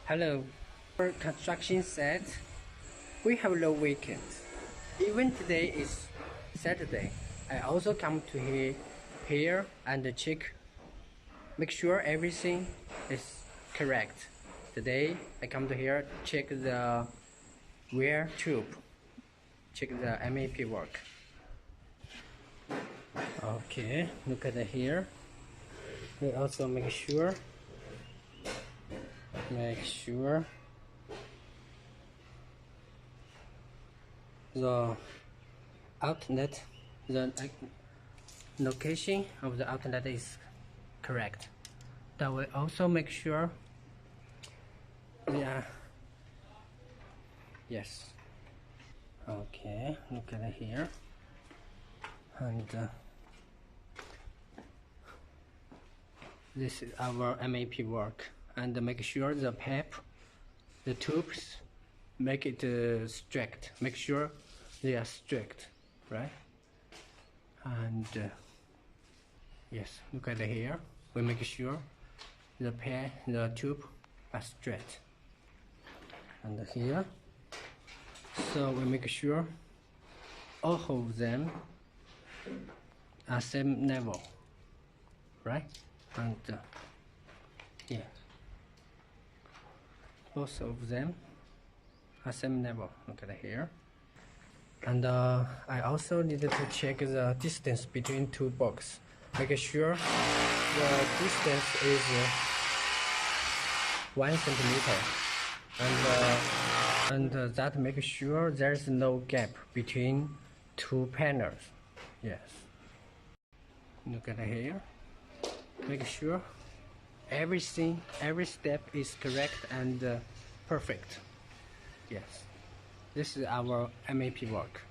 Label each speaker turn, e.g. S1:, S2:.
S1: Hello. For construction site, we have no weekend. Even today is Saturday. I also come to here and check, make sure everything is correct. Today I come to here, check the wear tube, check the MAP work. Okay, look at here. We also make sure the outlet, the location of the outlet is correct. That will also make sure yes. Okay, look at here, and this is our MAP work, and make sure the pipe, the tubes, make it strict. Make sure they are strict, right? And yes, look at here. We make sure the tube are straight. And here, so we make sure all of them are same level, right? And yeah, both of them are same level. Look at here. And I also needed to check the distance between two boxes. Make sure the distance is 1 centimeter, and that make sure there's no gap between two panels. Yes. Look at here. Make sure every step is correct and perfect. Yes. This is our MAP work.